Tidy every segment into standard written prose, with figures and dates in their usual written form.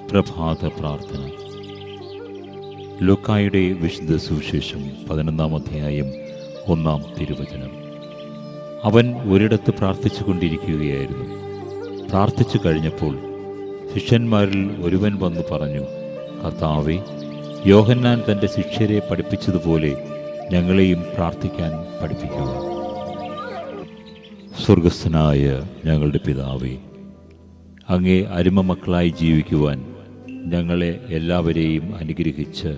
പ്രഭാത പ്രാർത്ഥന. ലൂക്കായുടെ വിശുദ്ധ സുവിശേഷം 11-ാം അധ്യായം 1-ാം തിരുവചനം. അവൻ ഒരിടത്ത് പ്രാർത്ഥിച്ചു കൊണ്ടിരിക്കുകയായിരുന്നു. പ്രാർത്ഥിച്ചു കഴിഞ്ഞപ്പോൾ ശിഷ്യന്മാരിൽ ഒരുവൻ വന്നു പറഞ്ഞു, കർത്താവേ, യോഹന്നാൻ തൻ്റെ ശിഷ്യരെ പഠിപ്പിച്ചതുപോലെ ഞങ്ങളെയും പ്രാർത്ഥിക്കാൻ പഠിപ്പിക്കുക. സ്വർഗസ്ഥനായ ഞങ്ങളുടെ പിതാവേ, അങ്ങേ അരുമ മക്കളായി ജീവിക്കുവാൻ ഞങ്ങളെ എല്ലാവരെയും അനുഗ്രഹിച്ച്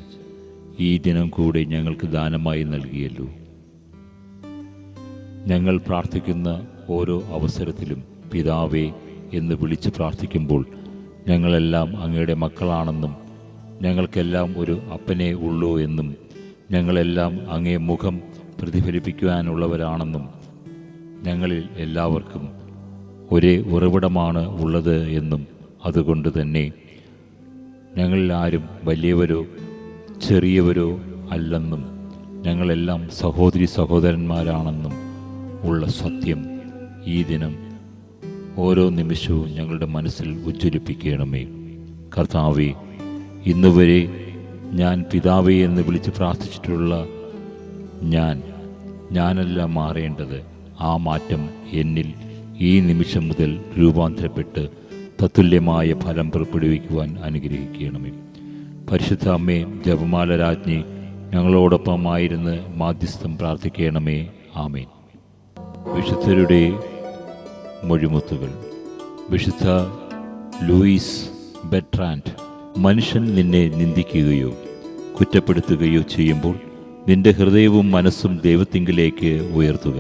ഈ ദിനം കൂടെ ഞങ്ങൾക്ക് ദാനമായി നൽകിയല്ലോ. ഞങ്ങൾ പ്രാർത്ഥിക്കുന്ന ഓരോ അവസരത്തിലും പിതാവേ എന്ന് വിളിച്ച് പ്രാർത്ഥിക്കുമ്പോൾ ഞങ്ങളെല്ലാം അങ്ങയുടെ മക്കളാണെന്നും ഞങ്ങൾക്കെല്ലാം ഒരു അപ്പനെ ഉള്ളൂ എന്നും ഞങ്ങളെല്ലാം അങ്ങേ മുഖം പ്രതിഫലിപ്പിക്കുവാനുള്ളവരാണെന്നും ഞങ്ങളിൽ എല്ലാവർക്കും ഒരേ ഉറവിടമാണ് ഉള്ളത് എന്നും അതുകൊണ്ട് തന്നെ ഞങ്ങളിൽ ആരും വലിയവരോ ചെറിയവരോ അല്ലെന്നും ഞങ്ങളെല്ലാം സഹോദരി സഹോദരന്മാരാണെന്നും ഉള്ള സത്യം ഈ ദിനം ഓരോ നിമിഷവും ഞങ്ങളുടെ മനസ്സിൽ ഉജ്ജ്വലിപ്പിക്കണമേ. കർത്താവേ, ഇന്നുവരെ ഞാൻ പിതാവേ എന്ന് വിളിച്ച് പ്രാർത്ഥിച്ചിട്ടുള്ള ഞാനല്ല മാറേണ്ടത്. ആ മാറ്റം എന്നിൽ ഈ നിമിഷം മുതൽ രൂപാന്തരപ്പെട്ട് തത്തുല്യമായ ഫലം പുറപ്പെടുവിക്കുവാൻ അനുഗ്രഹിക്കണമേ. പരിശുദ്ധ അമ്മേ, ജപമാല രാജ്ഞി, ഞങ്ങളോടൊപ്പമായിരുന്ന് മാധ്യസ്ഥം പ്രാർത്ഥിക്കണമേ. ആമേൻ. വിശുദ്ധരുടെ മൊഴിമുത്തുകൾ. വിശുദ്ധ ലൂയിസ് ബെട്രാൻഡ്. മനുഷ്യൻ നിന്നെ നിന്ദിക്കുകയോ കുറ്റപ്പെടുത്തുകയോ ചെയ്യുമ്പോൾ നിന്റെ ഹൃദയവും മനസ്സും ദൈവത്തിങ്കിലേക്ക് ഉയർത്തുക.